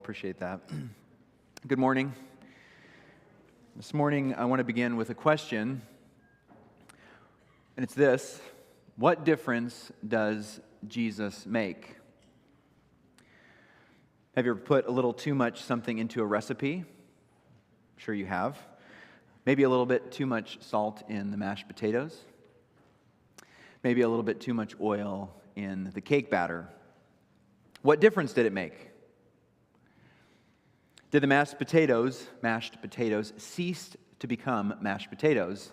Appreciate that. Good morning. This morning, I want to begin with a question, and it's this: what difference does Jesus make? Have you ever put a little too much something into a recipe? I'm sure you have. Maybe a little bit too much salt in the mashed potatoes. Maybe a little bit too much oil in the cake batter. What difference did it make? Did the mashed potatoes cease to become mashed potatoes?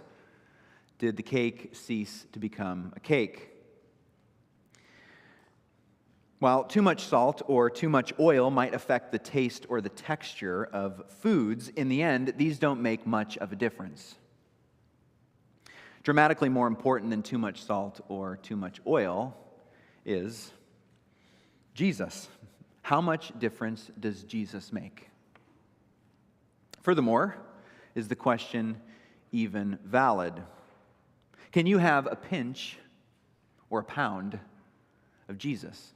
Did the cake cease to become a cake? While too much salt or too much oil might affect the taste or the texture of foods, in the end, these don't make much of a difference. Dramatically more important than too much salt or too much oil is Jesus. How much difference does Jesus make? Furthermore, is the question even valid? Can you have a pinch or a pound of Jesus?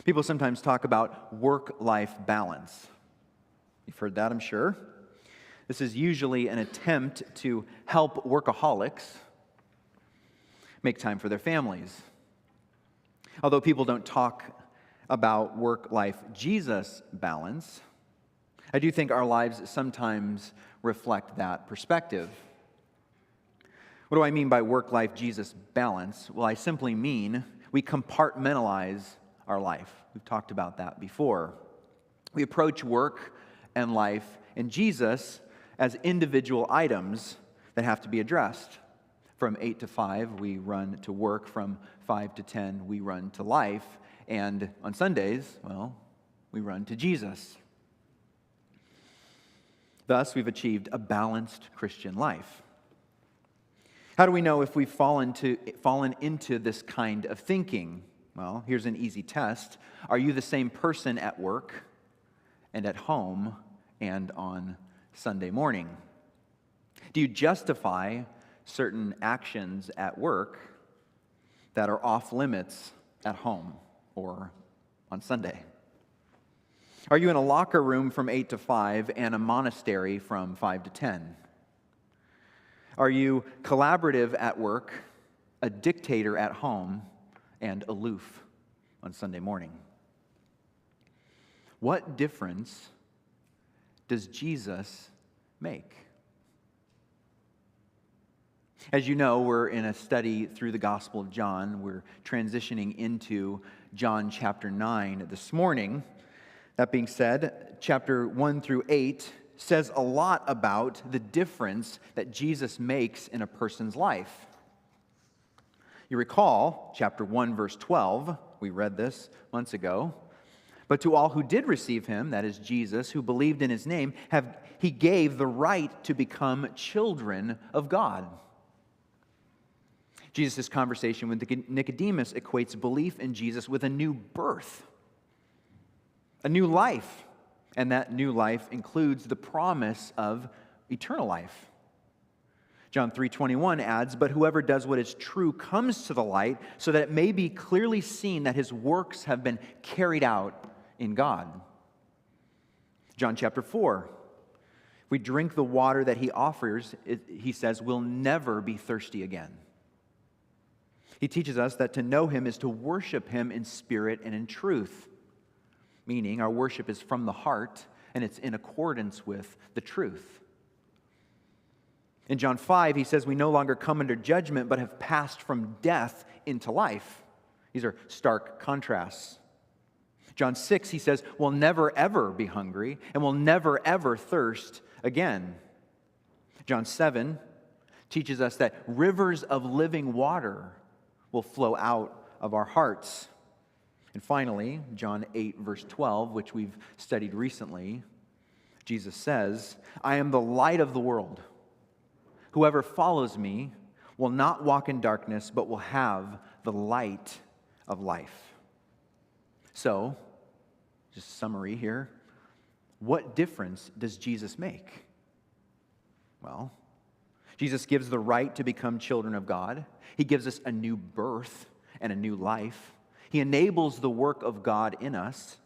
People sometimes talk about work-life balance. You've heard that, I'm sure. This is usually an attempt to help workaholics make time for their families. Although people don't talk about work-life Jesus balance, I do think our lives sometimes reflect that perspective. What do I mean by work-life Jesus balance? Well, I simply mean we compartmentalize our life. We've talked about that before. We approach work and life and Jesus as individual items that have to be addressed. From 8 to 5, we run to work. From 5 to 10, we run to life. And on Sundays, well, we run to Jesus. Thus, we've achieved a balanced Christian life. How do we know if we've fallen into this kind of thinking? Well, here's an easy test. Are you the same person at work and at home and on Sunday morning? Do you justify certain actions at work that are off limits at home or on Sunday? Are you in a locker room from 8 to 5 and a monastery from 5 to 10? Are you collaborative at work, a dictator at home, and aloof on Sunday morning? What difference does Jesus make? As you know, we're in a study through the Gospel of John. We're transitioning into John chapter 9 this morning. That being said, chapter 1 through 8 says a lot about the difference that Jesus makes in a person's life. You recall, chapter 1, verse 12, we read this months ago. But to all who did receive him, that is Jesus, who believed in his name, he gave the right to become children of God. Jesus' conversation with Nicodemus equates belief in Jesus with a new birth, a new life, and that new life includes the promise of eternal life. John 3:21 adds, "But whoever does what is true comes to the light, so that it may be clearly seen that his works have been carried out in God." John chapter 4, if we drink the water that he offers, he says, we'll never be thirsty again. He teaches us that to know him is to worship him in spirit and in truth, meaning our worship is from the heart and it's in accordance with the truth. In John 5, he says we no longer come under judgment but have passed from death into life. These are stark contrasts. John 6, he says we'll never ever be hungry and we'll never ever thirst again. John 7 teaches us that rivers of living water will flow out of our hearts. And finally, John 8, verse 12, which we've studied recently, Jesus says, "I am the light of the world. Whoever follows me will not walk in darkness, but will have the light of life." So, just a summary here. What difference does Jesus make? Well, Jesus gives the right to become children of God. He gives us a new birth and a new life. He enables the work of God in us.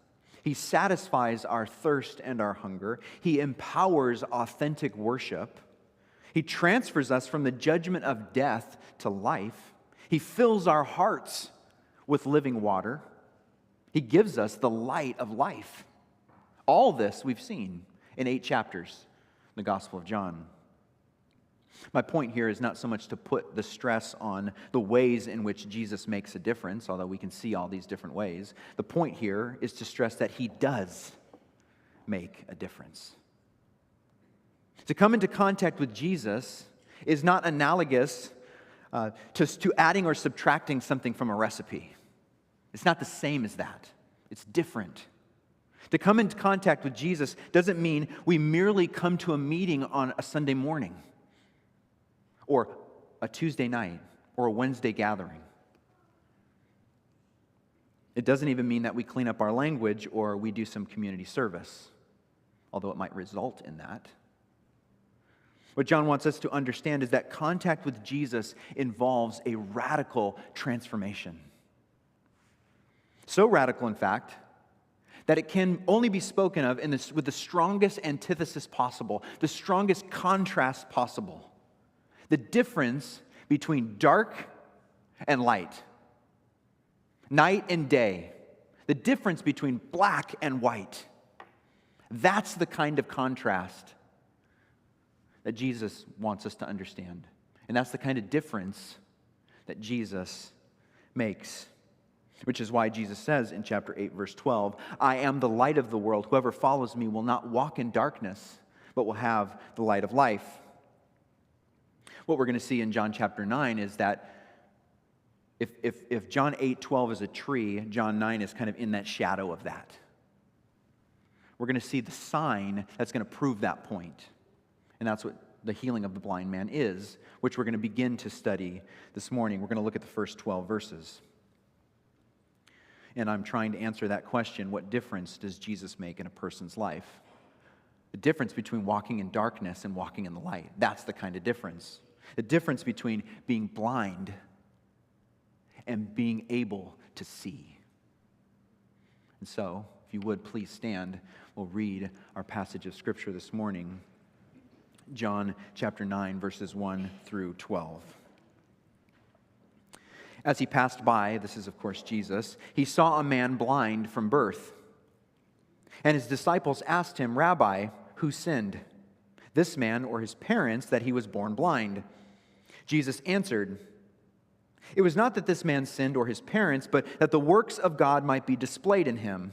He satisfies our thirst and our hunger. He empowers authentic worship. He transfers us from the judgment of death to life. He fills our hearts with living water. He gives us the light of life. All this we've seen in 8 chapters in the Gospel of John. My point here is not so much to put the stress on the ways in which Jesus makes a difference, although we can see all these different ways. The point here is to stress that he does make a difference. To come into contact with Jesus is not analogous to adding or subtracting something from a recipe. It's not the same as that. It's different. To come into contact with Jesus doesn't mean we merely come to a meeting on a Sunday morning or a Tuesday night or a Wednesday gathering. It doesn't even mean that we clean up our language or we do some community service, although it might result in that. What John wants us to understand is that contact with Jesus involves a radical transformation. So radical, in fact, that it can only be spoken of with the strongest antithesis possible, the strongest contrast possible. The difference between dark and light, night and day, the difference between black and white. That's the kind of contrast that Jesus wants us to understand. And that's the kind of difference that Jesus makes. Which is why Jesus says in chapter 8, verse 12, I am the light of the world. Whoever follows me will not walk in darkness, but will have the light of life. What we're going to see in John chapter 9 is that if John 8:12 is a tree, John 9 is kind of in that shadow of that. We're going to see the sign that's going to prove that point. And that's what the healing of the blind man is, which we're going to begin to study this morning. We're going to look at the first 12 verses. And I'm trying to answer that question, what difference does Jesus make in a person's life? The difference between walking in darkness and walking in the light. That's the kind of difference. The difference between being blind and being able to see. And so, if you would, please stand. We'll read our passage of Scripture this morning. John chapter 9, verses 1 through 12. As he passed by, this is of course Jesus, he saw a man blind from birth. And his disciples asked him, Rabbi, who sinned, this man or his parents, that he was born blind? Jesus answered, it was not that this man sinned or his parents, but that the works of God might be displayed in him.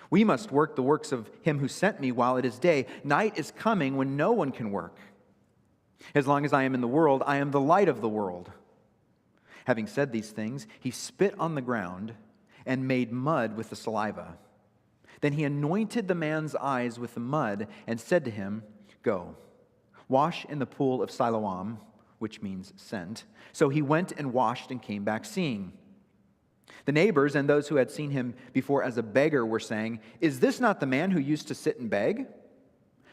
We must work the works of him who sent me while it is day. Night is coming when no one can work. As long as I am in the world, I am the light of the world. Having said these things, he spit on the ground and made mud with the saliva. Then he anointed the man's eyes with the mud and said to him, go, wash in the pool of Siloam, which means sent. So he went and washed and came back seeing. The neighbors and those who had seen him before as a beggar were saying, is this not the man who used to sit and beg?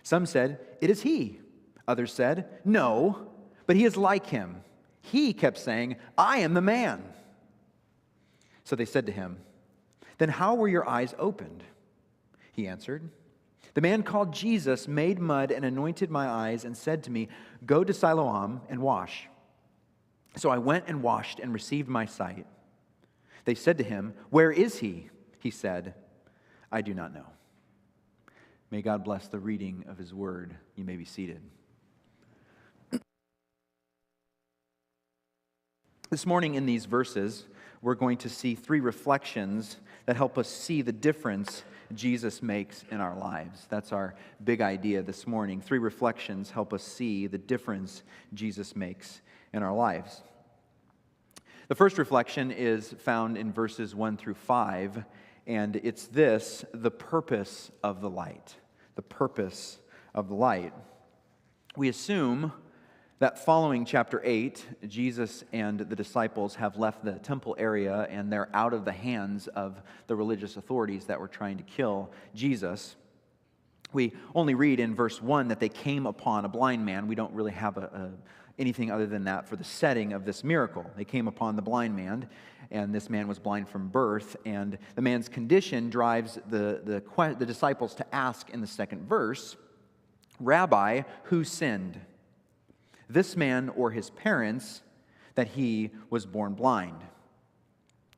Some said, it is he. Others said, no, but he is like him. He kept saying, I am the man. So they said to him, then how were your eyes opened? He answered, the man called Jesus made mud and anointed my eyes and said to me, go to Siloam and wash. So I went and washed and received my sight. They said to him, where is he? He said, I do not know. May God bless the reading of his word. You may be seated. This morning in these verses, we're going to see three reflections that help us see the difference Jesus makes in our lives. That's our big idea this morning. Three reflections help us see the difference Jesus makes in our lives. The first reflection is found in verses 1 through 5, and it's this: the purpose of the light. The purpose of the light. We assume that following chapter 8, Jesus and the disciples have left the temple area and they're out of the hands of the religious authorities that were trying to kill Jesus. We only read in verse 1 that they came upon a blind man. We don't really have anything other than that for the setting of this miracle. They came upon the blind man, and this man was blind from birth, and the man's condition drives the disciples to ask in the second verse, "Rabbi, who sinned, this man or his parents, that he was born blind?"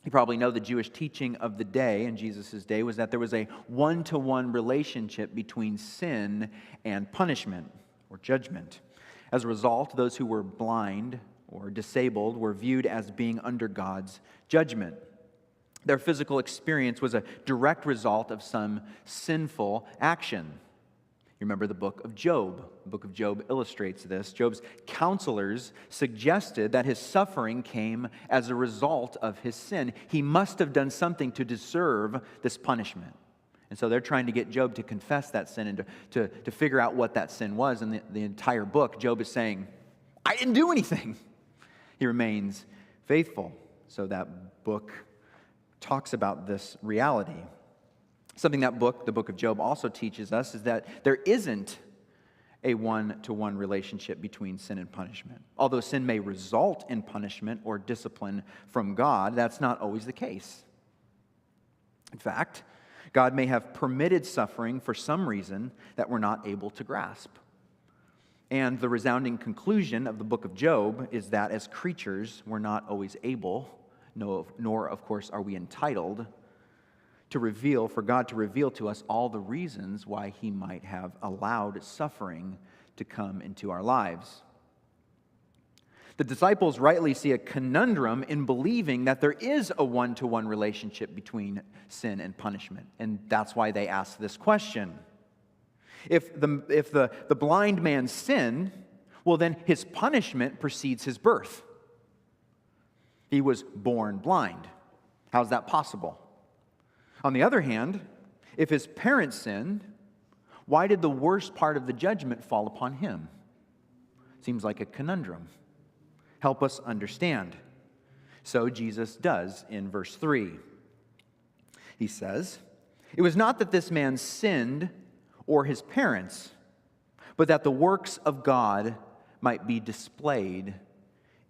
You probably know the Jewish teaching of the day, in Jesus' day, was that there was a one-to-one relationship between sin and punishment or judgment. As a result, those who were blind or disabled were viewed as being under God's judgment. Their physical experience was a direct result of some sinful action. You remember the book of Job. The book of Job illustrates this. Job's counselors suggested that his suffering came as a result of his sin. He must have done something to deserve this punishment. And so they're trying to get Job to confess that sin and to figure out what that sin was. And the entire book, Job is saying, "I didn't do anything." He remains faithful. So that book talks about this reality. Something that book, the book of Job, also teaches us is that there isn't a one-to-one relationship between sin and punishment. Although sin may result in punishment or discipline from God, that's not always the case. In fact, God may have permitted suffering for some reason that we're not able to grasp. And the resounding conclusion of the book of Job is that as creatures, we're not always able, nor of course are we entitled, for God to reveal to us all the reasons why He might have allowed suffering to come into our lives. The disciples rightly see a conundrum in believing that there is a one-to-one relationship between sin and punishment, and that's why they ask this question. If the blind man sinned, well then his punishment precedes his birth. He was born blind. How's that possible? On the other hand, if his parents sinned, why did the worst part of the judgment fall upon him? Seems like a conundrum. Help us understand. So Jesus does in verse 3. He says, "It was not that this man sinned or his parents, but that the works of God might be displayed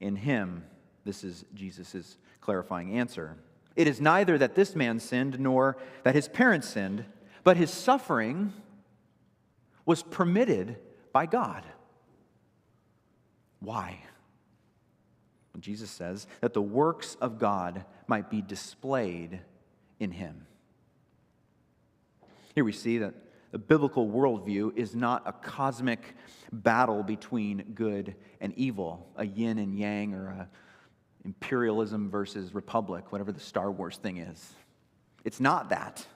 in him." This is Jesus' clarifying answer. It is neither that this man sinned nor that his parents sinned, but his suffering was permitted by God. Why? Well, Jesus says that the works of God might be displayed in him. Here we see that the biblical worldview is not a cosmic battle between good and evil, a yin and yang, or a imperialism versus republic, whatever the Star Wars thing is. It's not that.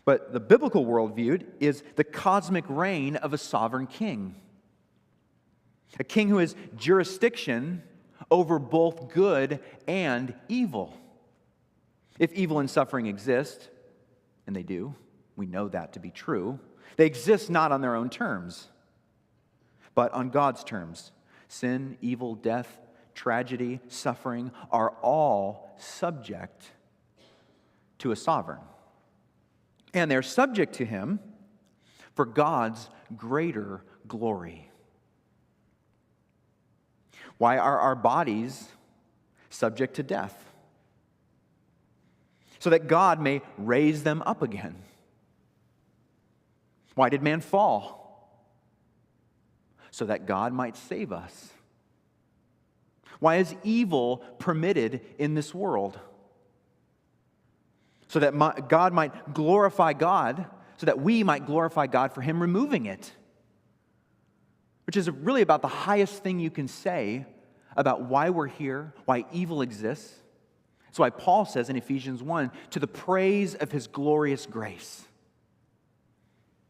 But the biblical worldview is the cosmic reign of a sovereign king. A king who has jurisdiction over both good and evil. If evil and suffering exist, and they do, we know that to be true, they exist not on their own terms, but on God's terms. Sin, evil, death, tragedy, suffering are all subject to a sovereign. And they're subject to him for God's greater glory. Why are our bodies subject to death? So that God may raise them up again. Why did man fall? So that God might save us. Why is evil permitted in this world? So that God might glorify God, so that we might glorify God for Him removing it. Which is really about the highest thing you can say about why we're here, why evil exists. That's why Paul says in Ephesians 1, to the praise of His glorious grace.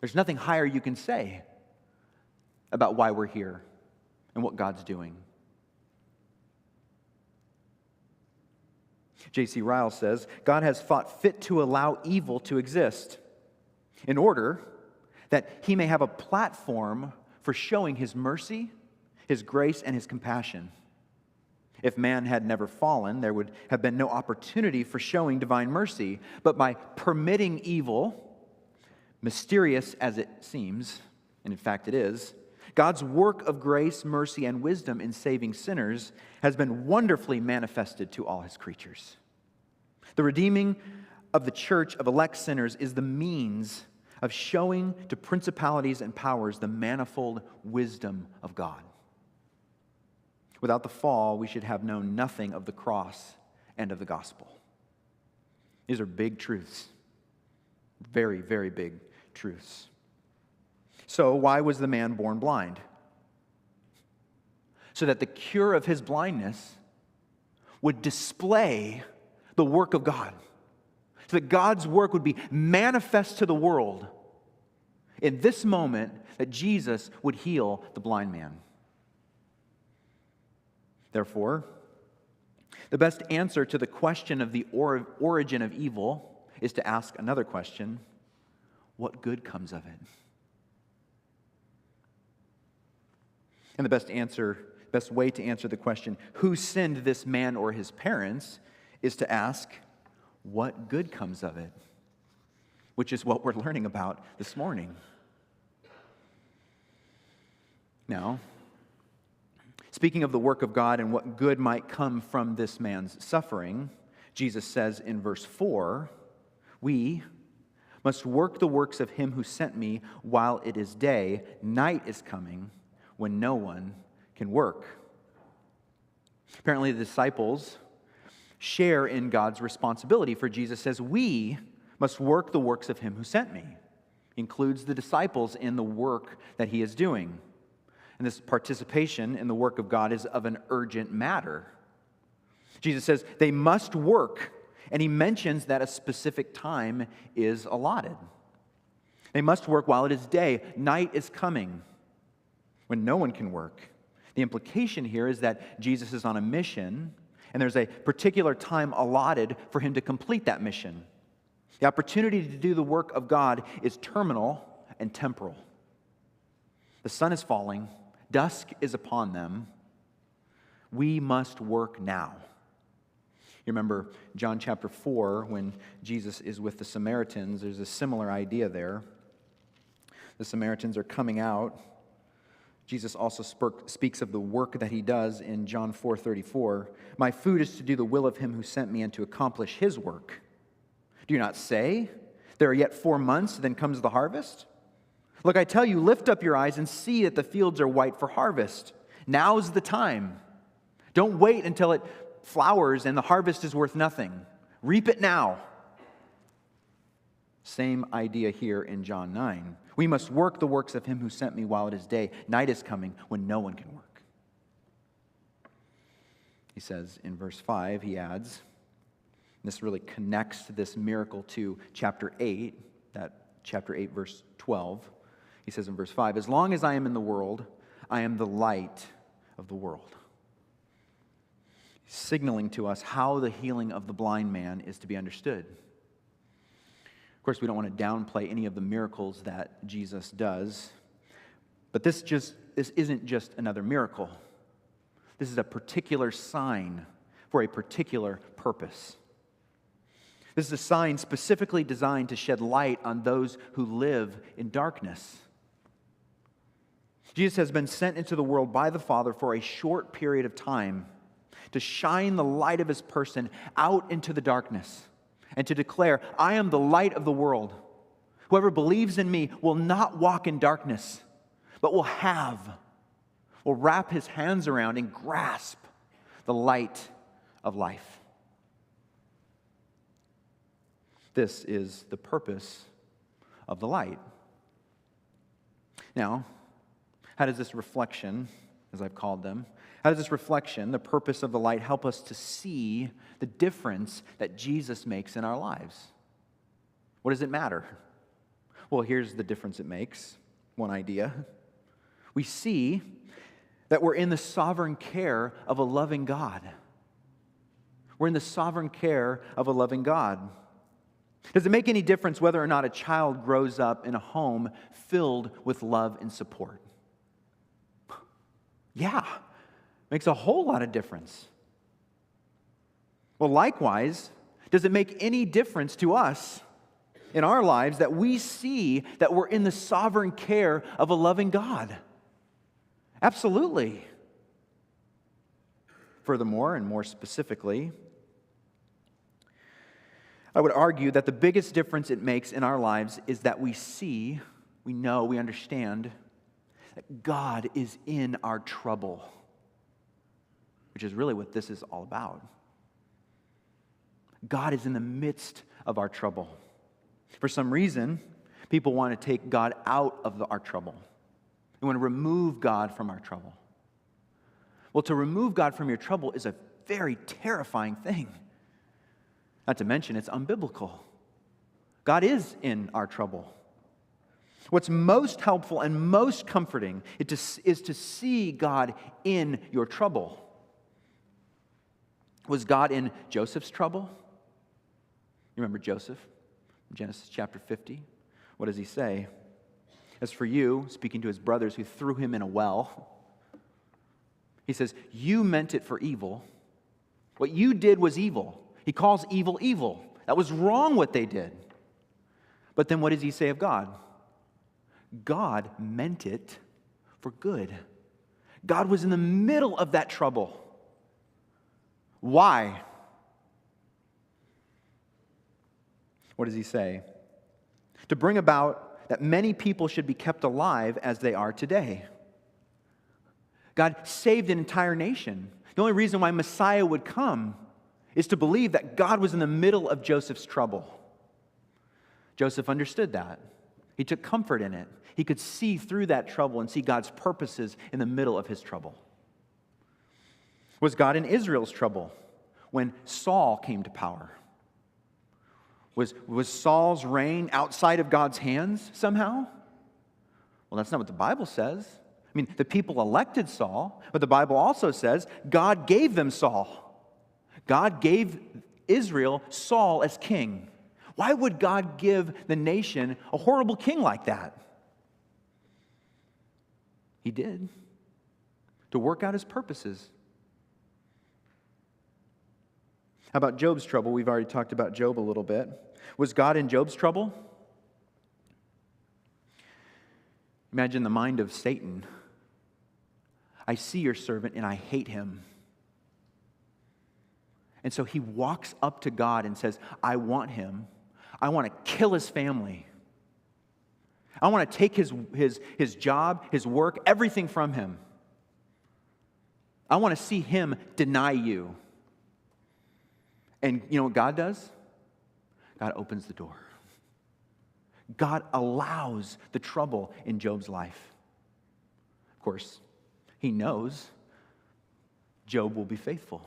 There's nothing higher you can say about why we're here and what God's doing. J.C. Ryle says, God has thought fit to allow evil to exist in order that He may have a platform for showing His mercy, His grace, and His compassion. If man had never fallen, there would have been no opportunity for showing divine mercy. But by permitting evil, Mysterious as it seems, and in fact it is, God's work of grace, mercy, and wisdom in saving sinners has been wonderfully manifested to all his creatures. The redeeming of the church of elect sinners is the means of showing to principalities and powers the manifold wisdom of God. Without the fall, we should have known nothing of the cross and of the gospel. These are big truths. Very, very big truths. So, why was the man born blind? So that the cure of his blindness would display the work of God. So that God's work would be manifest to the world in this moment that Jesus would heal the blind man. Therefore, the best answer to the question of the origin of evil is to ask another question: what good comes of it? And the best way to answer the question, who sinned, this man or his parents, is to ask, what good comes of it? Which is what we're learning about this morning. Now, speaking of the work of God and what good might come from this man's suffering, Jesus says in verse 4, we must work the works of him who sent me while it is day. Night is coming when no one can work. Apparently, the disciples share in God's responsibility, for Jesus says, we must work the works of him who sent me. He includes the disciples in the work that he is doing. And this participation in the work of God is of an urgent matter. Jesus says they must work, and he mentions that a specific time is allotted. They must work while it is day. Night is coming when no one can work. The implication here is that Jesus is on a mission, and there's a particular time allotted for him to complete that mission. The opportunity to do the work of God is terminal and temporal. The sun is falling, dusk is upon them. We must work now. You remember John chapter 4, when Jesus is with the Samaritans, there's a similar idea there. The Samaritans are coming out. Jesus also speaks of the work that he does in John 4:34. My food is to do the will of him who sent me and to accomplish his work. Do you not say, there are yet 4 months, then comes the harvest? Look, I tell you, lift up your eyes and see that the fields are white for harvest. Now's the time. Don't wait until it flowers and the harvest is worth nothing. Reap it now. Same idea here in John 9. We must work the works of him who sent me while it is day. Night is coming when no one can work. He says in verse 5, he adds, this really connects this miracle to chapter 8, that chapter 8, verse 12. He says in verse 5, as long as I am in the world, I am the light of the world. He's signaling to us how the healing of the blind man is to be understood. Of course, we don't want to downplay any of the miracles that Jesus does, but this isn't just another miracle. This is a particular sign for a particular purpose. This is a sign specifically designed to shed light on those who live in darkness. Jesus has been sent into the world by the Father for a short period of time to shine the light of his person out into the darkness and to declare, I am the light of the world. Whoever believes in me will not walk in darkness, but will wrap his hands around and grasp the light of life. This is the purpose of the light. Now, how does this reflection, as I've called them, how does this reflection, the purpose of the light, help us to see the difference that Jesus makes in our lives? What does it matter? Well, here's the difference it makes. One idea. We see that we're in the sovereign care of a loving God. We're in the sovereign care of a loving God. Does it make any difference whether or not a child grows up in a home filled with love and support? Yeah, makes a whole lot of difference. Well, likewise, does it make any difference to us in our lives that we see that we're in the sovereign care of a loving God. Absolutely. Furthermore, and more specifically, I would argue that the biggest difference it makes in our lives is that we see, we know, we understand that God is in our trouble, which is really what this is all about. God is in the midst of our trouble. For some reason, people want to take God out of our trouble. They want to remove God from our trouble. Well, to remove God from your trouble is a very terrifying thing. Not to mention, it's unbiblical. God is in our trouble. What's most helpful and most comforting is to see God in your trouble. Was God in Joseph's trouble? You remember Joseph? Genesis chapter 50. What does he say? As for you, speaking to his brothers who threw him in a well, he says, you meant it for evil. What you did was evil. He calls evil evil. That was wrong what they did. But then what does he say of God? God meant it for good. God was in the middle of that trouble. Why? What does he say? To bring about that many people should be kept alive as they are today. God saved an entire nation. The only reason why Messiah would come is to believe that God was in the middle of Joseph's trouble. Joseph understood that. He took comfort in it. He could see through that trouble and see God's purposes in the middle of his trouble. Was God in Israel's trouble when Saul came to power? Was Saul's reign outside of God's hands somehow? Well, that's not what the Bible says. I mean, the people elected Saul, but the Bible also says God gave them Saul. God gave Israel Saul as king. Why would God give the nation a horrible king like that? He did, to work out his purposes. How about Job's trouble? We've already talked about Job a little bit. Was God in Job's trouble? Imagine the mind of Satan. I see your servant and I hate him. And so he walks up to God and says, I want him. I want to kill his family. I want to take his job, his work, everything from him. I want to see him deny you. And you know what God does? God opens the door. God allows the trouble in Job's life. Of course, he knows Job will be faithful.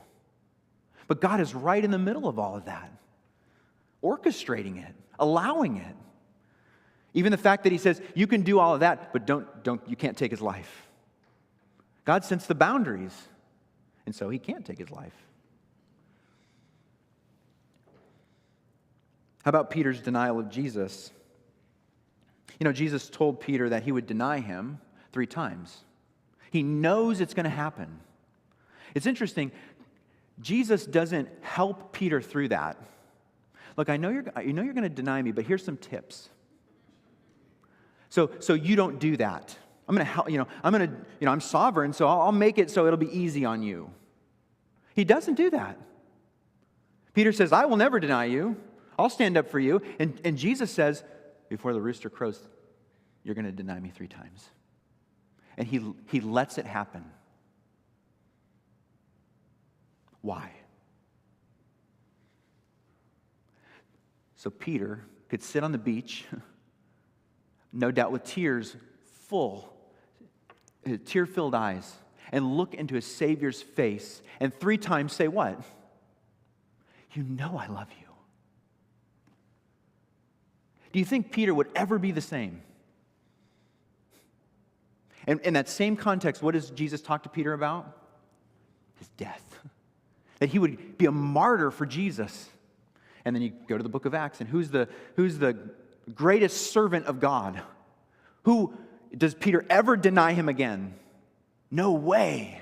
But God is right in the middle of all of that, orchestrating it, allowing it. Even the fact that he says, you can do all of that, but you can't take his life. God sets the boundaries, and so he can't take his life. How about Peter's denial of Jesus? You know, Jesus told Peter that he would deny him 3 times. He knows it's going to happen. It's interesting, Jesus doesn't help Peter through that. Look, I know you're going to deny me, but here's some tips. So you don't do that. I'm going to help, I'm sovereign, so I'll make it so it'll be easy on you. He doesn't do that. Peter says, I will never deny you. I'll stand up for you. And Jesus says, before the rooster crows, you're going to deny me 3 times. And he lets it happen. Why? So Peter could sit on the beach, no doubt with tear-filled eyes, and look into his Savior's face, and 3 times say what? You know I love you. Do you think Peter would ever be the same? And in that same context, what does Jesus talk to Peter about? His death. That he would be a martyr for Jesus. And then you go to the book of Acts, and who's the greatest servant of God? Who does Peter ever deny him again? No way.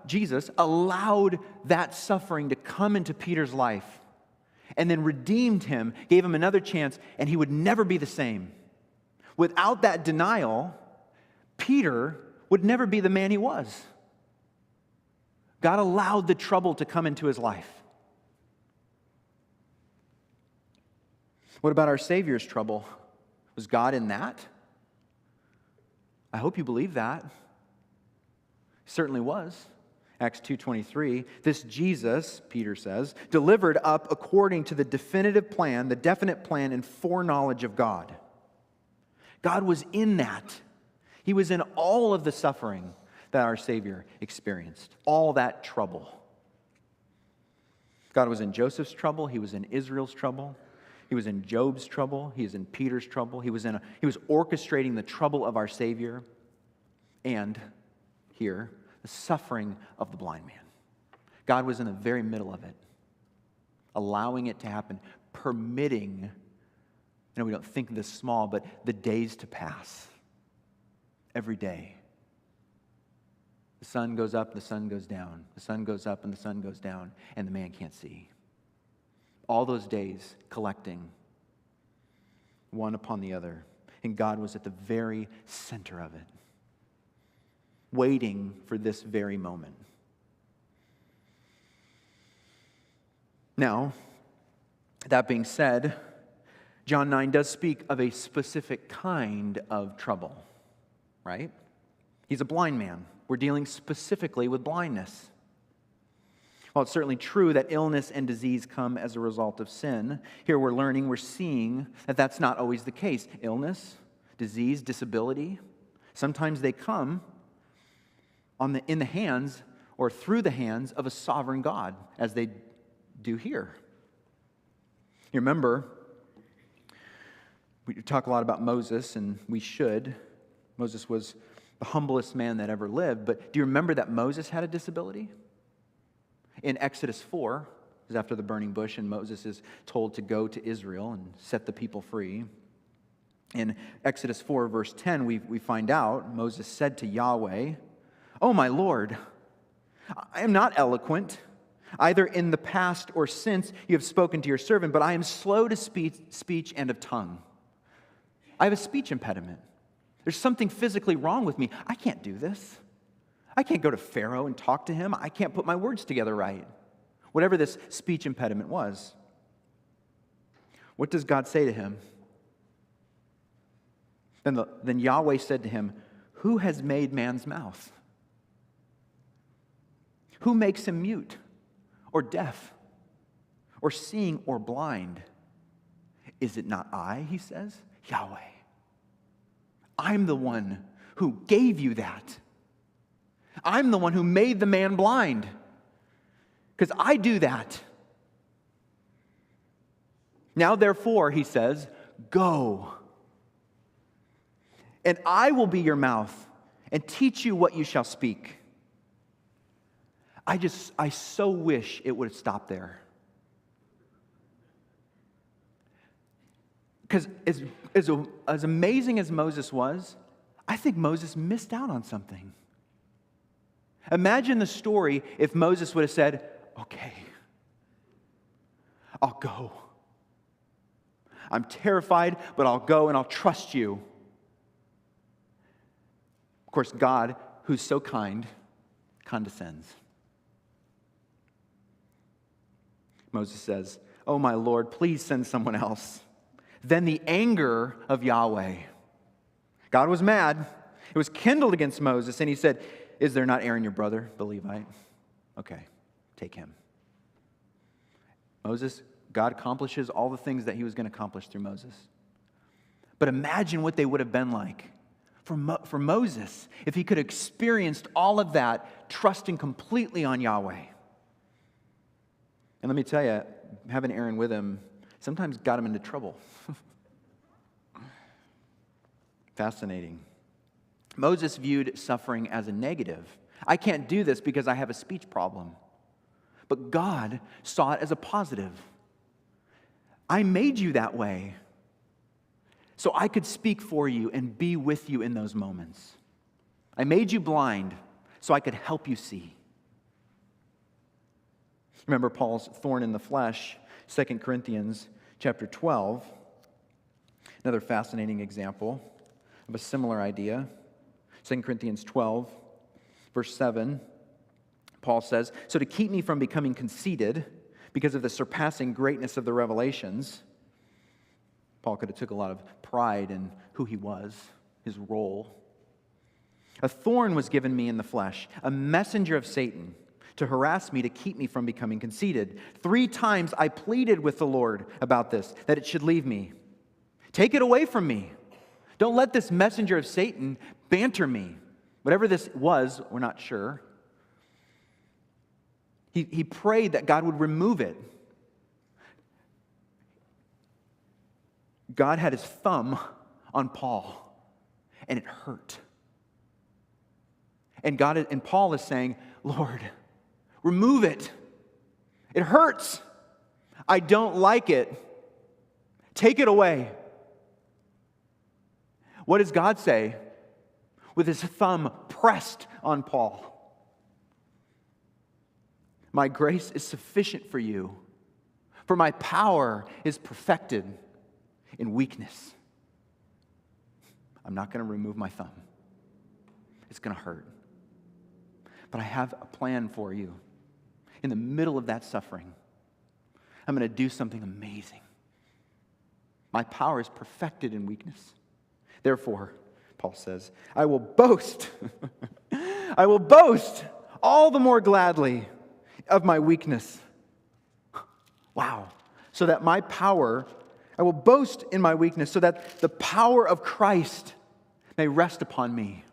Jesus allowed that suffering to come into Peter's life. and then redeemed him, gave him another chance, and he would never be the same. Without that denial, Peter would never be the man he was. God allowed the trouble to come into his life. What about our Savior's trouble? Was God in that? I hope you believe that. He certainly was. Acts 2:23, this Jesus, Peter says, delivered up according to the definitive plan, the definite plan and foreknowledge of God. God was in that. He was in all of the suffering that our Savior experienced, all that trouble. God was in Joseph's trouble. He was in Israel's trouble. He was in Job's trouble. He was in Peter's trouble. He was orchestrating the trouble of our Savior and, here, the suffering of the blind man. God was in the very middle of it, allowing it to happen, permitting, we don't think this small, but the days to pass every day. The sun goes up, the sun goes down. The sun goes up and the sun goes down, and the man can't see. All those days collecting one upon the other. And God was at the very center of it, waiting for this very moment. Now, that being said, John 9 does speak of a specific kind of trouble, right? He's a blind man. We're dealing specifically with blindness. While it's certainly true that illness and disease come as a result of sin, here we're seeing that that's not always the case. Illness, disease, disability, sometimes they come in the hands or through the hands of a sovereign God, as they do here. You remember, we talk a lot about Moses, and we should. Moses was the humblest man that ever lived, but do you remember that Moses had a disability? In Exodus 4, is after the burning bush, and Moses is told to go to Israel and set the people free. In Exodus 4, verse 10, we find out, Moses said to Yahweh, "Oh, my Lord, I am not eloquent, either in the past or since you have spoken to your servant, but I am slow to speech and of tongue. I have a speech impediment. There's something physically wrong with me. I can't do this. I can't go to Pharaoh and talk to him. I can't put my words together right." Whatever this speech impediment was. What does God say to him? Then Yahweh said to him, "Who has made man's mouth? Who makes him mute or deaf or seeing or blind? Is it not I," he says, "Yahweh? I'm the one who gave you that. I'm the one who made the man blind, because I do that. Now, therefore," he says, "go, and I will be your mouth and teach you what you shall speak." I so wish it would have stopped there. Because as amazing as Moses was, I think Moses missed out on something. Imagine the story if Moses would have said, "Okay, I'll go. I'm terrified, but I'll go and I'll trust you." Of course, God, who's so kind, condescends. Moses says, "Oh, my Lord, please send someone else." Then the anger of Yahweh. God was mad. It was kindled against Moses, and he said, "Is there not Aaron your brother, the Levite? Okay, take him." God accomplishes all the things that he was going to accomplish through Moses. But imagine what they would have been like for Moses if he could have experienced all of that, trusting completely on Yahweh. And let me tell you, having Aaron with him sometimes got him into trouble. Fascinating. Moses viewed suffering as a negative. I can't do this because I have a speech problem. But God saw it as a positive. I made you that way so I could speak for you and be with you in those moments. I made you blind so I could help you see. Remember Paul's thorn in the flesh 2 Corinthians chapter 12, another fascinating example of a similar idea. 2 Corinthians 12, verse 7, Paul says, "So to keep me from becoming conceited because of the surpassing greatness of the revelations," Paul could have took a lot of pride in who he was, his role. "A thorn was given me in the flesh, a messenger of Satan, to harass me, to keep me from becoming conceited. 3 times I pleaded with the Lord about this, that it should leave me. Take it away from me. Don't let this messenger of Satan banter me." Whatever this was, we're not sure. He prayed that God would remove it. God had his thumb on Paul, and it hurt. And Paul is saying, "Lord, remove it. It hurts. I don't like it. Take it away." What does God say with his thumb pressed on Paul? "My grace is sufficient for you, for my power is perfected in weakness." I'm not going to remove my thumb. It's going to hurt. But I have a plan for you. In the middle of that suffering, I'm going to do something amazing. My power is perfected in weakness. Therefore, Paul says, I will boast. I will boast all the more gladly of my weakness. Wow. So that my power, I will boast in my weakness, so that the power of Christ may rest upon me.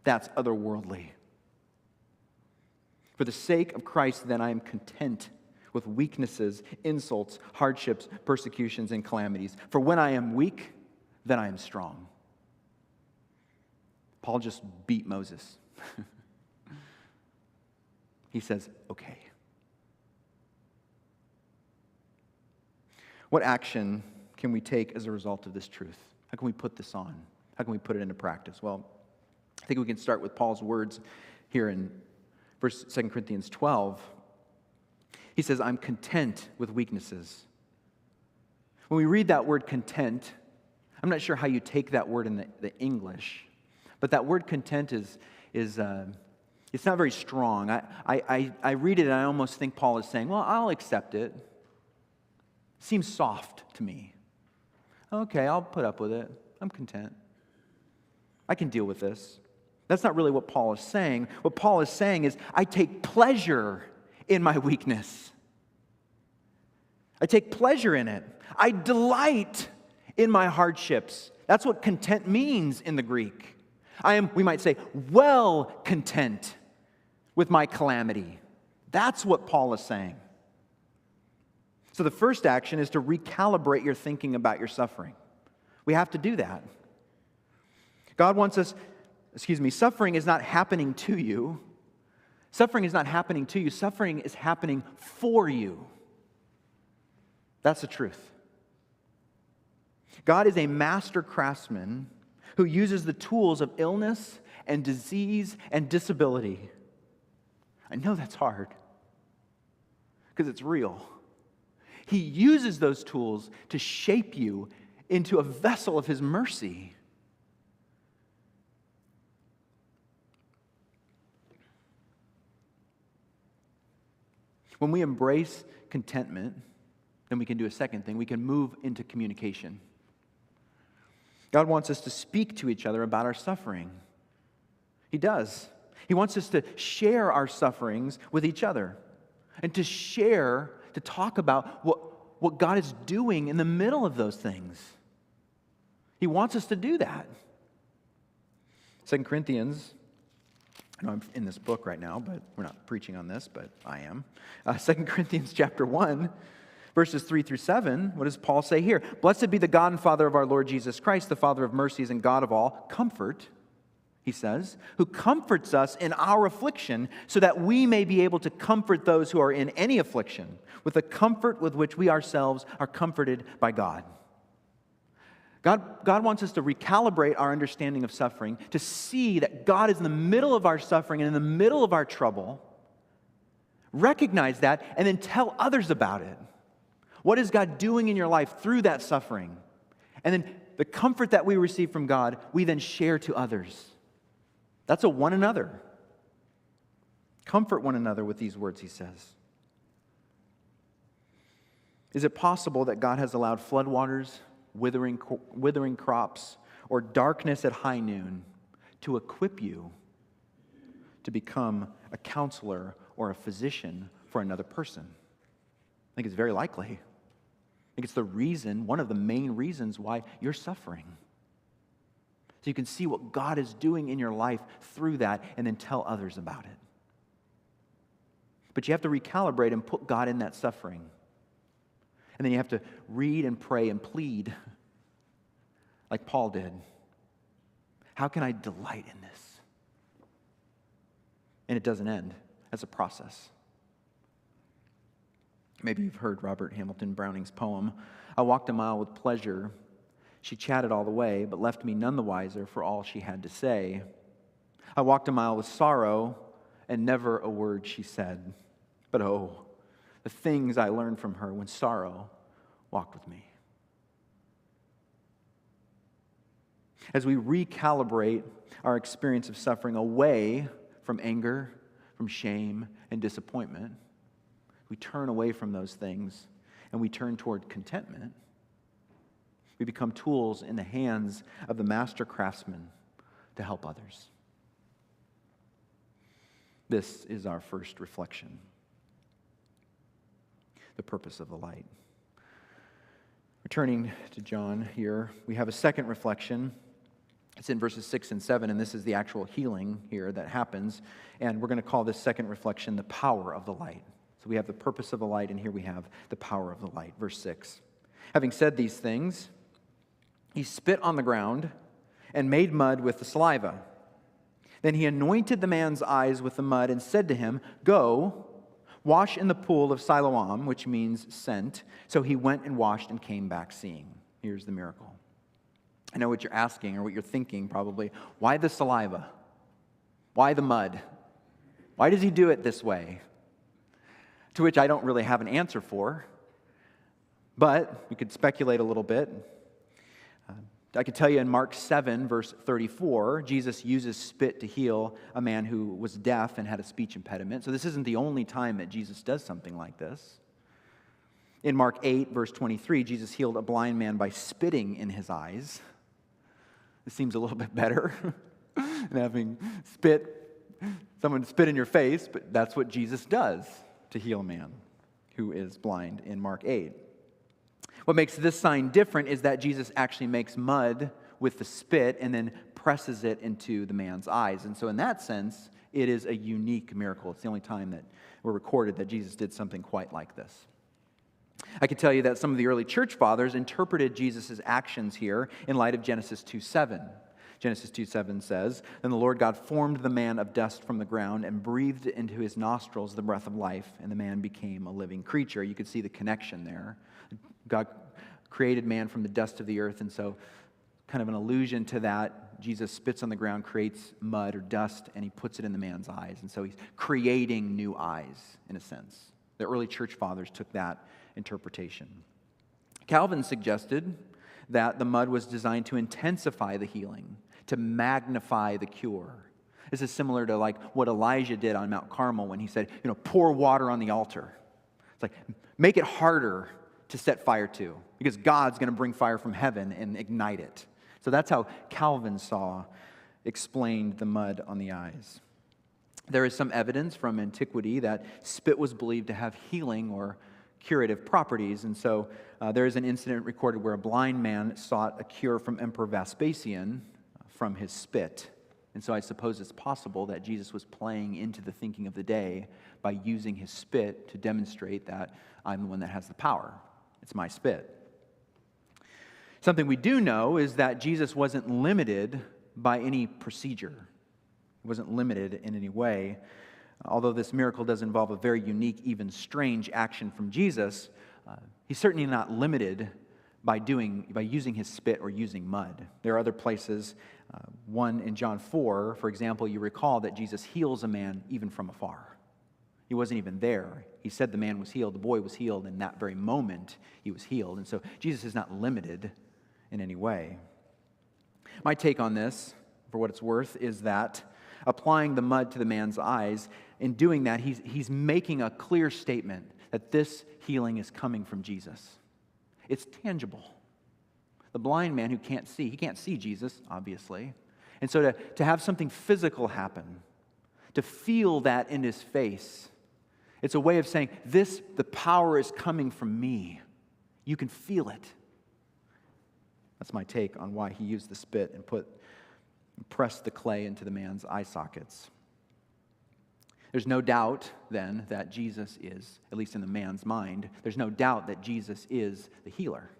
That's otherworldly. For the sake of Christ, then, I am content with weaknesses, insults, hardships, persecutions, and calamities. For when I am weak, then I am strong. Paul just beat Moses. He says, okay. What action can we take as a result of this truth? How can we put this on? How can we put it into practice? Well, I think we can start with Paul's words here in 2 Corinthians 12. He says, I'm content with weaknesses. When we read that word content, I'm not sure how you take that word in the English, but that word content is it's not very strong. I read it and I almost think Paul is saying, well, I'll accept it. Seems soft to me. Okay, I'll put up with it. I'm content. I can deal with this. That's not really what Paul is saying. What Paul is saying is, I take pleasure in my weakness. I take pleasure in it. I delight in my hardships. That's what content means in the Greek. I am, we might say, well content with my calamity. That's what Paul is saying. So the first action is to recalibrate your thinking about your suffering. We have to do that. God wants us, suffering is not happening to you. Suffering is not happening to you. Suffering is happening for you. That's the truth. God is a master craftsman who uses the tools of illness and disease and disability. I know that's hard because it's real. He uses those tools to shape you into a vessel of His mercy. When we embrace contentment, then we can do a second thing. We can move into communication. God wants us to speak to each other about our suffering. He does. He wants us to share our sufferings with each other and to talk about what God is doing in the middle of those things. He wants us to do that. 2 Corinthians, I know I'm in this book right now, but we're not preaching on this, but I am. 2 Corinthians chapter 1, verses 3 through 7, what does Paul say here? Blessed be the God and Father of our Lord Jesus Christ, the Father of mercies and God of all comfort, he says, who comforts us in our affliction so that we may be able to comfort those who are in any affliction with the comfort with which we ourselves are comforted by God. God wants us to recalibrate our understanding of suffering, to see that God is in the middle of our suffering and in the middle of our trouble, recognize that, and then tell others about it. What is God doing in your life through that suffering? And then the comfort that we receive from God, we then share to others. That's a one another. Comfort one another with these words, he says. Is it possible that God has allowed floodwaters, withering crops, or darkness at high noon to equip you to become a counselor or a physician for another person? I think it's very likely. I think it's the reason, one of the main reasons why you're suffering. So you can see what God is doing in your life through that and then tell others about it. But you have to recalibrate and put God in that suffering. And then you have to read and pray and plead like Paul did. How can I delight in this? And it doesn't end. That's a process. Maybe you've heard Robert Hamilton Browning's poem, I walked a mile with pleasure. She chatted all the way, but left me none the wiser for all she had to say. I walked a mile with sorrow, and never a word she said. But oh, the things I learned from her when sorrow walked with me. As we recalibrate our experience of suffering away from anger, from shame, and disappointment, we turn away from those things and we turn toward contentment. We become tools in the hands of the master craftsman to help others. This is our first reflection. The purpose of the light. Returning to John here, we have a second reflection. It's in verses 6 and 7, and this is the actual healing here that happens. And we're going to call this second reflection the power of the light. So we have the purpose of the light, and here we have the power of the light. Verse 6. Having said these things, he spit on the ground and made mud with the saliva. Then he anointed the man's eyes with the mud and said to him, "Go, wash in the pool of Siloam," which means sent. So he went and washed and came back seeing. Here's the miracle. I know what you're asking or what you're thinking probably. Why the saliva? Why the mud? Why does he do it this way? To which I don't really have an answer for. But we could speculate a little bit. I could tell you in Mark 7, verse 34, Jesus uses spit to heal a man who was deaf and had a speech impediment. So this isn't the only time that Jesus does something like this. In Mark 8, verse 23, Jesus healed a blind man by spitting in his eyes. This seems a little bit better than having someone spit in your face, but that's what Jesus does to heal a man who is blind in Mark 8. What makes this sign different is that Jesus actually makes mud with the spit and then presses it into the man's eyes. And so in that sense, it is a unique miracle. It's the only time that we're recorded that Jesus did something quite like this. I can tell you that some of the early church fathers interpreted Jesus' actions here in light of Genesis 2:7. Genesis 2:7 says, "Then the Lord God formed the man of dust from the ground and breathed into his nostrils the breath of life, and the man became a living creature." You could see the connection there. God created man from the dust of the earth, and so kind of an allusion to that, Jesus spits on the ground, creates mud or dust, and he puts it in the man's eyes. And so he's creating new eyes, in a sense. The early church fathers took that interpretation. Calvin suggested that the mud was designed to intensify the healing, to magnify the cure. This is similar to like what Elijah did on Mount Carmel when he said, pour water on the altar. It's like, make it harder to set fire to, because God's going to bring fire from heaven and ignite it. So that's how Calvin explained the mud on the eyes. There is some evidence from antiquity that spit was believed to have healing or curative properties, and so there is an incident recorded where a blind man sought a cure from Emperor Vespasian from his spit. And so I suppose it's possible that Jesus was playing into the thinking of the day by using his spit to demonstrate that I'm the one that has the power. It's my spit. Something we do know is that Jesus wasn't limited by any procedure. He wasn't limited in any way. Although this miracle does involve a very unique, even strange action from Jesus, he's certainly not limited by using his spit or using mud. There are other places. One in John 4, for example, you recall that Jesus heals a man even from afar. He wasn't even there. He said the man was healed, the boy was healed, and that very moment he was healed. And so Jesus is not limited in any way. My take on this, for what it's worth, is that applying the mud to the man's eyes, in doing that, he's making a clear statement that this healing is coming from Jesus. It's tangible. The blind man who can't see, he can't see Jesus, obviously. And so to have something physical happen, to feel that in his face, it's a way of saying, the power is coming from me. You can feel it. That's my take on why he used the spit and pressed the clay into the man's eye sockets. There's no doubt, then, that Jesus is, at least in the man's mind, there's no doubt that Jesus is the healer.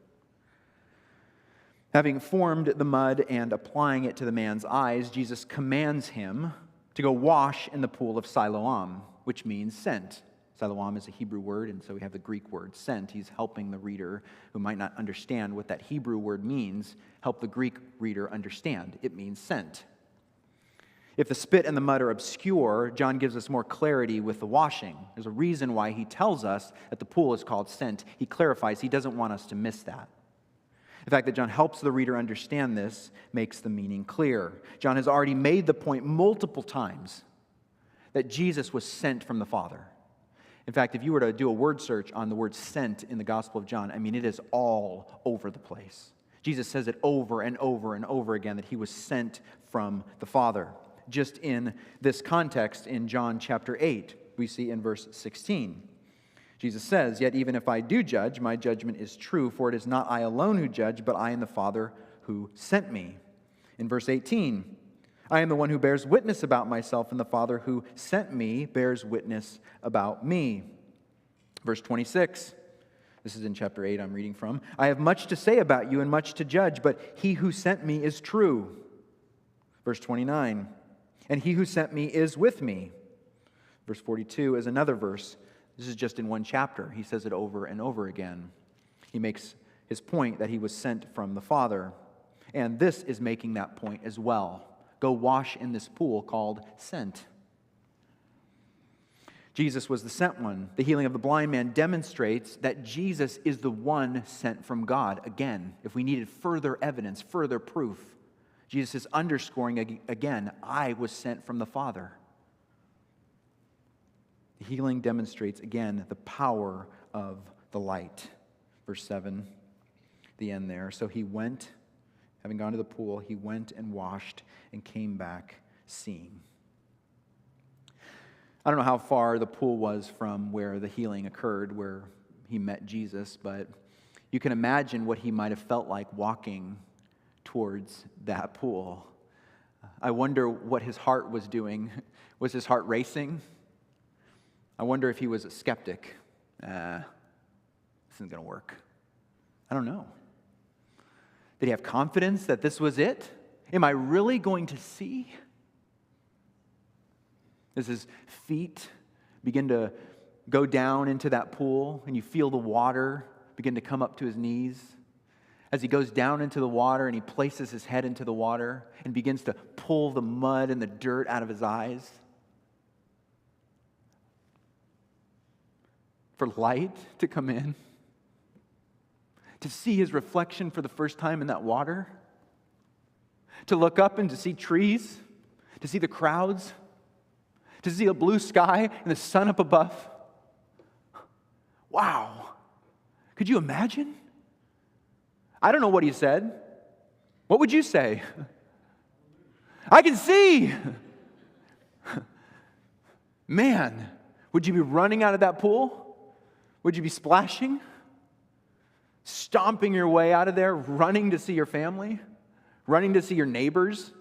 Having formed the mud and applying it to the man's eyes, Jesus commands him to go wash in the pool of Siloam, which means sent. Siloam is a Hebrew word, and so we have the Greek word sent. He's helping the reader who might not understand what that Hebrew word means, help the Greek reader understand. It means sent. If the spit and the mud are obscure, John gives us more clarity with the washing. There's a reason why he tells us that the pool is called sent. He clarifies he doesn't want us to miss that. The fact that John helps the reader understand this makes the meaning clear. John has already made the point multiple times that Jesus was sent from the Father. In fact, if you were to do a word search on the word sent in the Gospel of John, it is all over the place. Jesus says it over and over and over again that he was sent from the Father. Just in this context, in John chapter 8, we see in verse 16, Jesus says, "Yet even if I do judge, my judgment is true, for it is not I alone who judge, but I and the Father who sent me." In verse 18, "I am the one who bears witness about myself, and the Father who sent me bears witness about me." Verse 26, this is in chapter 8 I'm reading from, "I have much to say about you and much to judge, but he who sent me is true." Verse 29, "And he who sent me is with me." Verse 42 is another verse. This is just in one chapter. He says it over and over again. He makes his point that he was sent from the Father. And this is making that point as well. Go wash in this pool called sent. Jesus was the sent one. The healing of the blind man demonstrates that Jesus is the one sent from God. Again, if we needed further evidence, further proof, Jesus is underscoring again, I was sent from the Father. The healing demonstrates again the power of the light. Verse 7, the end there. "So he went, having gone to the pool, he went and washed and came back seeing." I don't know how far the pool was from where the healing occurred, where he met Jesus, but you can imagine what he might have felt like walking towards that pool. I wonder what his heart was doing. Was his heart racing? I wonder if he was a skeptic. This isn't going to work. I don't know. Did he have confidence that this was it? Am I really going to see? As his feet begin to go down into that pool and you feel the water begin to come up to his knees, as he goes down into the water and he places his head into the water and begins to pull the mud and the dirt out of his eyes, for light to come in, to see his reflection for the first time in that water, to look up and to see trees, to see the crowds, to see a blue sky and the sun up above. Wow. Could you imagine? I don't know what he said. What would you say? I can see. Man, would you be running out of that pool? Would you be splashing? Stomping your way out of there, running to see your family? Running to see your neighbors?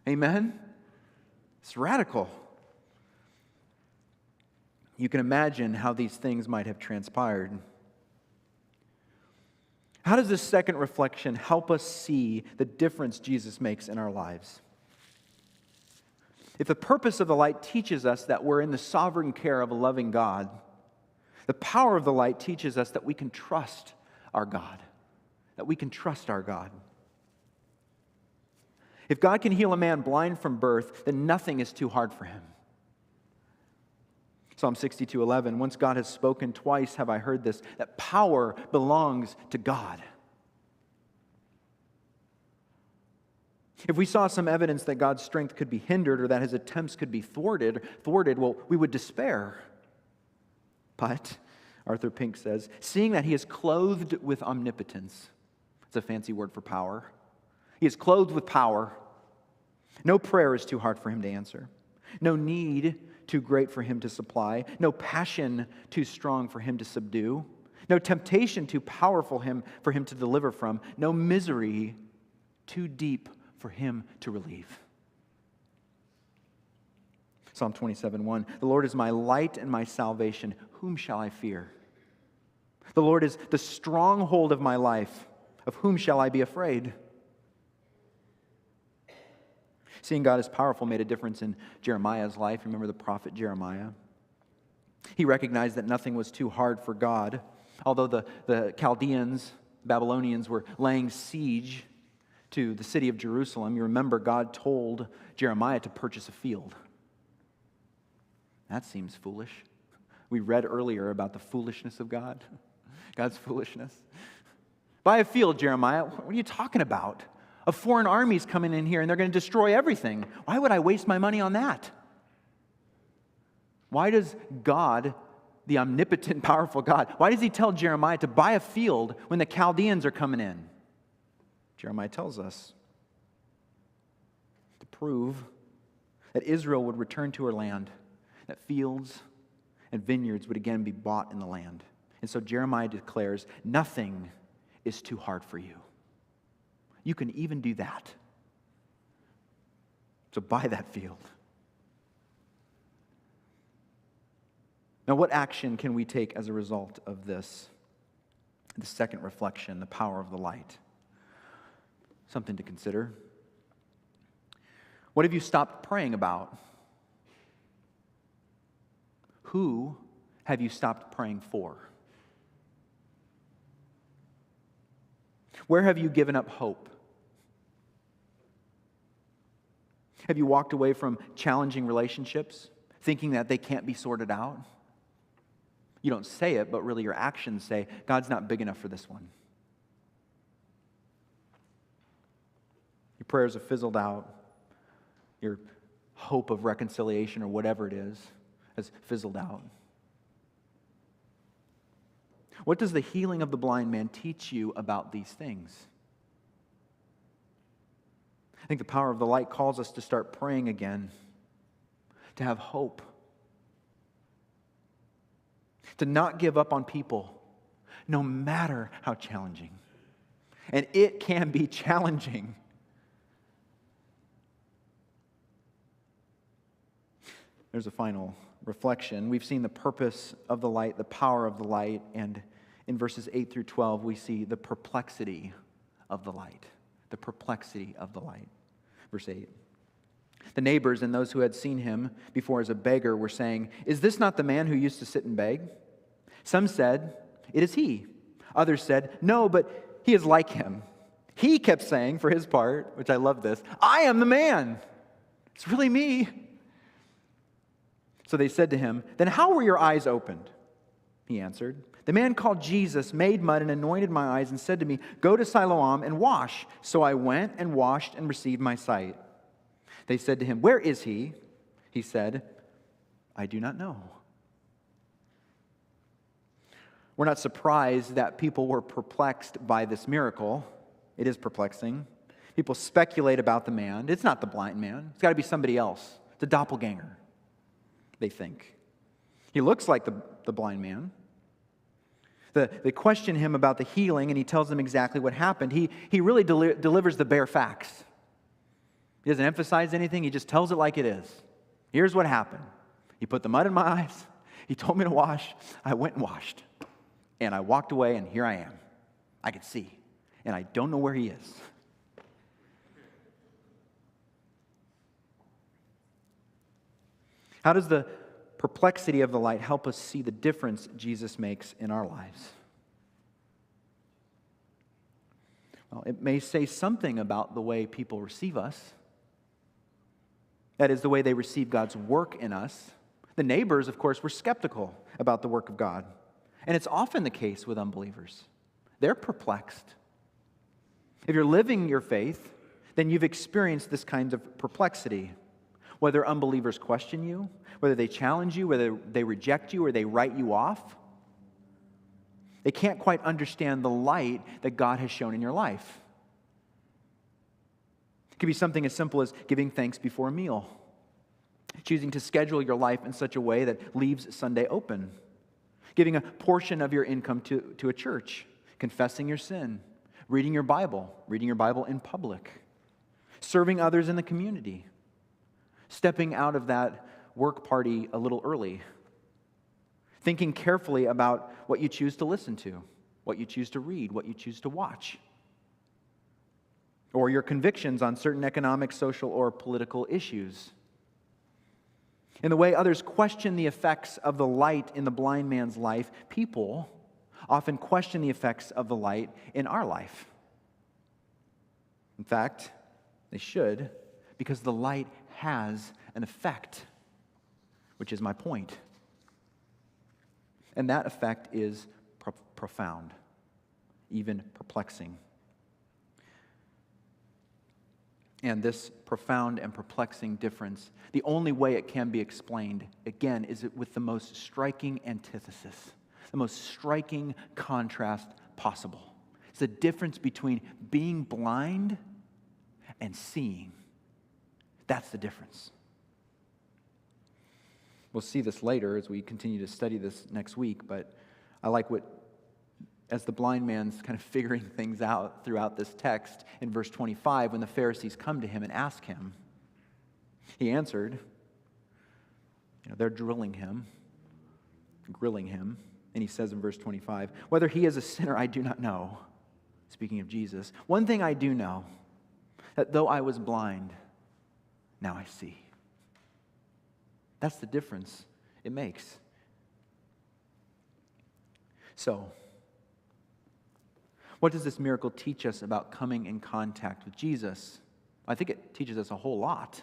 Amen? It's radical. You can imagine how these things might have transpired. How does this second reflection help us see the difference Jesus makes in our lives? If the purpose of the light teaches us that we're in the sovereign care of a loving God, the power of the light teaches us that we can trust our God. That we can trust our God. If God can heal a man blind from birth, then nothing is too hard for him. Psalm 62:11, once God has spoken, twice have I heard this, that power belongs to God. If we saw some evidence that God's strength could be hindered or that his attempts could be thwarted, well, we would despair. But, Arthur Pink says, seeing that he is clothed with omnipotence, it's a fancy word for power. He is clothed with power. No prayer is too hard for him to answer. No need too great for him to supply. No passion too strong for him to subdue. No temptation too powerful for him to deliver from. No misery too deep for him to relieve. Psalm 27:1, the Lord is my light and my salvation. Whom shall I fear? The Lord is the stronghold of my life. Of whom shall I be afraid? Seeing God as powerful made a difference in Jeremiah's life. Remember the prophet Jeremiah? He recognized that nothing was too hard for God. Although the Chaldeans, Babylonians, were laying siege to the city of Jerusalem, you remember God told Jeremiah to purchase a field. That seems foolish. We read earlier about the foolishness of God, God's foolishness. Buy a field, Jeremiah. What are you talking about? A foreign army's coming in here and they're going to destroy everything. Why would I waste my money on that? Why does God, the omnipotent, powerful God, why does he tell Jeremiah to buy a field when the Chaldeans are coming in? Jeremiah tells us to prove that Israel would return to her land, that fields and vineyards would again be bought in the land. And so Jeremiah declares, nothing is too hard for you. You can even do that. So buy that field. Now, what action can we take as a result of this? The second reflection, the power of the light. Something to consider. What have you stopped praying about? Who have you stopped praying for? Where have you given up hope? Have you walked away from challenging relationships, thinking that they can't be sorted out? You don't say it, but really your actions say, God's not big enough for this one. Your prayers have fizzled out. Your hope of reconciliation or whatever it is has fizzled out. What does the healing of the blind man teach you about these things? I think the power of the light calls us to start praying again, to have hope, to not give up on people, no matter how challenging. And it can be challenging. There's a final reflection. We've seen the purpose of the light, the power of the light, and in verses 8 through 12, we see the perplexity of the light. The perplexity of the light. Verse 8. The neighbors and those who had seen him before as a beggar were saying, "Is this not the man who used to sit and beg?" Some said, "It is he." Others said, "No, but he is like him." He kept saying, for his part, which I love this, "I am the man. It's really me." So they said to him, "Then how were your eyes opened?" He answered, "The man called Jesus made mud and anointed my eyes and said to me, 'Go to Siloam and wash.' So I went and washed and received my sight." They said to him, "Where is he?" He said, "I do not know." We're not surprised that people were perplexed by this miracle. It is perplexing. People speculate about the man. It's not the blind man. It's got to be somebody else. It's a doppelganger, they think. He looks like the blind man. They question him about the healing, and he tells them exactly what happened. He really delivers the bare facts. He doesn't emphasize anything. He just tells it like it is. Here's what happened. He put the mud in my eyes. He told me to wash. I went and washed. And I walked away, and here I am. I could see. And I don't know where he is. How does the perplexity of the light help us see the difference Jesus makes in our lives? Well, it may say something about the way people receive us. That is, the way they receive God's work in us, The neighbors, of course, were skeptical about the work of God. And it's often the case with unbelievers. They're perplexed. If you're living your faith, then you've experienced this kind of perplexity. Whether unbelievers question you, whether they challenge you, whether they reject you or they write you off, they can't quite understand the light that God has shown in your life. It could be something as simple as giving thanks before a meal, choosing to schedule your life in such a way that leaves Sunday open, giving a portion of your income to a church, confessing your sin, reading your Bible in public, serving others in the community, stepping out of that work party a little early, thinking carefully about what you choose to listen to, what you choose to read, what you choose to watch, or your convictions on certain economic, social, or political issues. In the way others question the effects of the light in the blind man's life, people often question the effects of the light in our life. In fact, they should, because the light has an effect, which is my point. And that effect is profound, even perplexing. And this profound and perplexing difference, the only way it can be explained, again, is with the most striking antithesis, the most striking contrast possible. It's the difference between being blind and seeing. That's the difference. We'll see this later as we continue to study this next week, but I like as the blind man's kind of figuring things out throughout this text, in verse 25, when the Pharisees come to him and ask him, he answered, they're grilling him, and he says in verse 25, whether he is a sinner, I do not know. Speaking of Jesus, one thing I do know, that though I was blind, now I see. That's the difference it makes. So, what does this miracle teach us about coming in contact with Jesus? I think it teaches us a whole lot.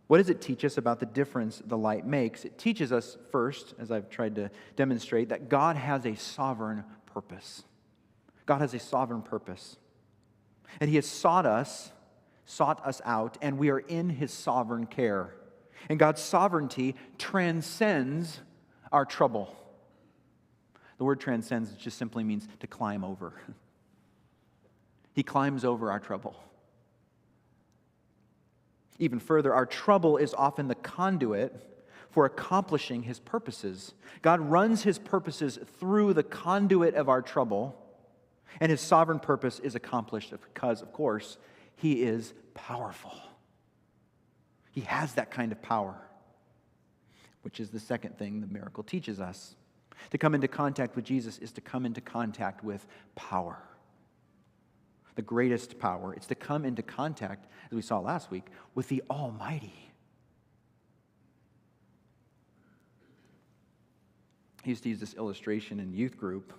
What does it teach us about the difference the light makes? It teaches us first, as I've tried to demonstrate, that God has a sovereign purpose. God has a sovereign purpose. And He has sought us out, and we are in His sovereign care. And God's sovereignty transcends our trouble. The word transcends just simply means to climb over. He climbs over our trouble. Even further, our trouble is often the conduit for accomplishing His purposes. God runs His purposes through the conduit of our trouble, and His sovereign purpose is accomplished because, of course, He is powerful. He has that kind of power, which is the second thing the miracle teaches us. To come into contact with Jesus is to come into contact with power. The greatest power. It's to come into contact, as we saw last week, with the Almighty. I used to use this illustration in youth group.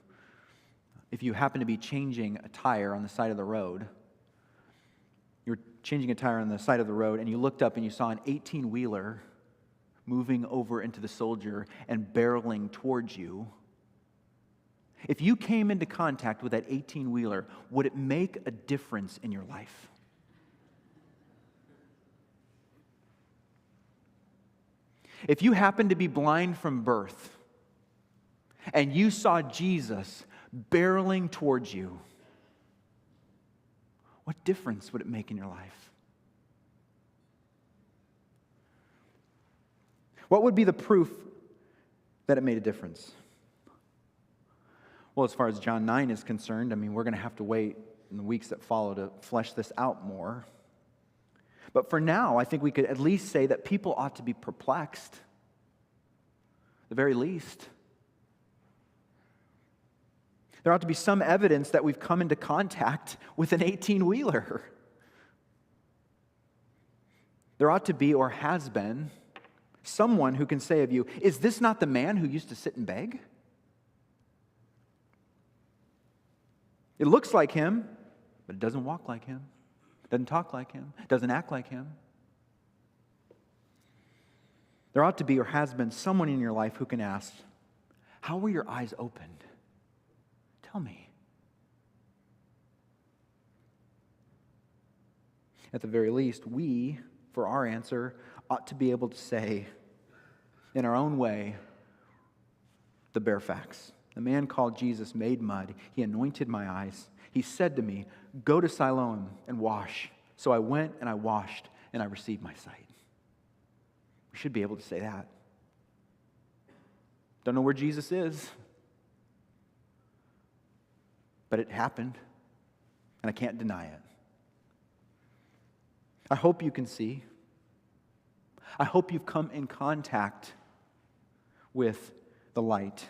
If you happen to be changing a tire on the side of the road, you're changing a tire on the side of the road, and you looked up and you saw an 18-wheeler moving over into the soldier and barreling towards you. If you came into contact with that 18-wheeler, would it make a difference in your life? If you happened to be blind from birth and you saw Jesus barreling towards you, what difference would it make in your life? What would be the proof that it made a difference? Well, as far as John 9 is concerned, we're going to have to wait in the weeks that follow to flesh this out more. But for now, I think we could at least say that people ought to be perplexed, at the very least. There ought to be some evidence that we've come into contact with an 18-wheeler. There ought to be, or has been, someone who can say of you, is this not the man who used to sit and beg? It looks like him, but it doesn't walk like him, doesn't talk like him, doesn't act like him. There ought to be or has been someone in your life who can ask, how were your eyes opened? Tell me. At the very least, we, for our answer, ought to be able to say, in our own way, the bare facts. The man called Jesus made mud. He anointed my eyes. He said to me, go to Siloam and wash. So I went and I washed and I received my sight. We should be able to say that. Don't know where Jesus is, but it happened, and I can't deny it. I hope you can see. I hope you've come in contact with the light.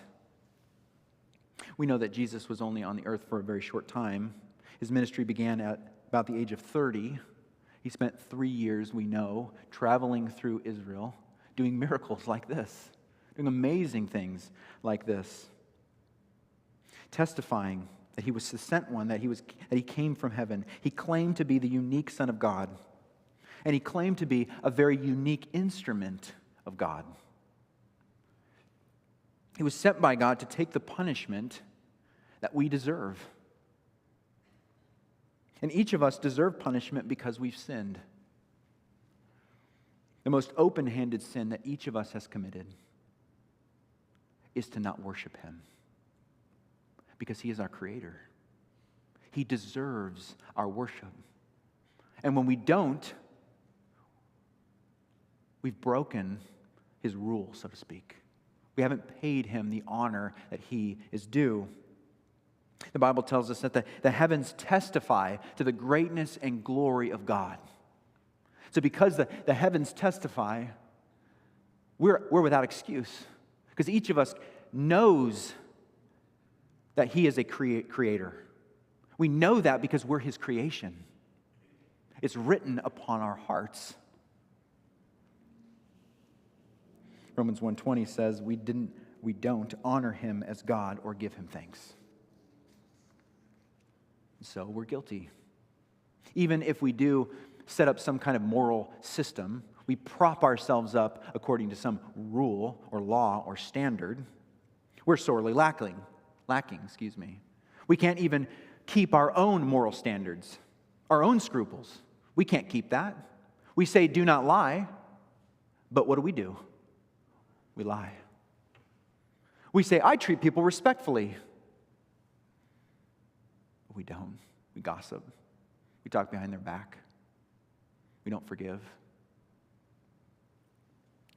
We know that Jesus was only on the earth for a very short time. His ministry began at about the age of 30. He spent 3 years, we know, traveling through Israel, doing miracles like this, doing amazing things like this, testifying that he was the sent one, that he came from heaven. He claimed to be the unique Son of God, and he claimed to be a very unique instrument of God. He was sent by God to take the punishment that we deserve. And each of us deserve punishment because we've sinned. The most open-handed sin that each of us has committed is to not worship him, because he is our creator. He deserves our worship. And when we don't, we've broken his rule, so to speak. We haven't paid him the honor that he is due. The Bible tells us that the heavens testify to the greatness and glory of God. So because the heavens testify, we're without excuse. Because each of us knows that he is a creator. We know that because we're his creation. It's written upon our hearts. Romans 1:20 says we don't honor him as God or give him thanks. So we're guilty. Even if we do set up some kind of moral system, we prop ourselves up according to some rule or law or standard, we're sorely lacking. We can't even keep our own moral standards, our own scruples. We can't keep that. We say, do not lie, but what do? We lie. We say, I treat people respectfully. But we don't. We gossip. We talk behind their back. We don't forgive.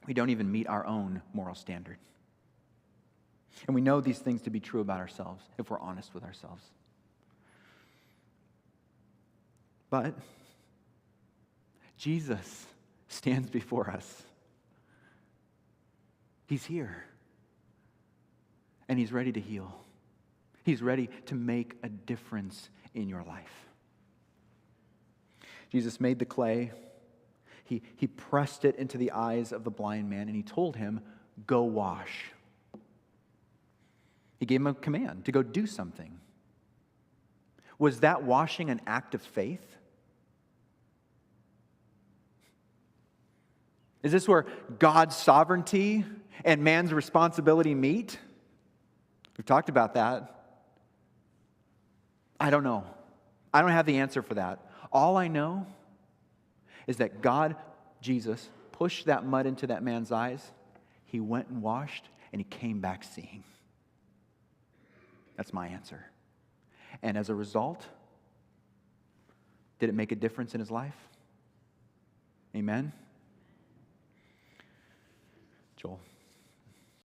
We don't even meet our own moral standard. And we know these things to be true about ourselves if we're honest with ourselves. But Jesus stands before us. He's here. And he's ready to heal. He's ready to make a difference in your life. Jesus made the clay. He pressed it into the eyes of the blind man, and he told him, go wash. He gave him a command to go do something. Was that washing an act of faith? Is this where God's sovereignty and man's responsibility meet? We've talked about that. I don't know. I don't have the answer for that. All I know is that God, Jesus, pushed that mud into that man's eyes. He went and washed, and he came back seeing. That's my answer. And as a result, did it make a difference in his life? Amen? Joel.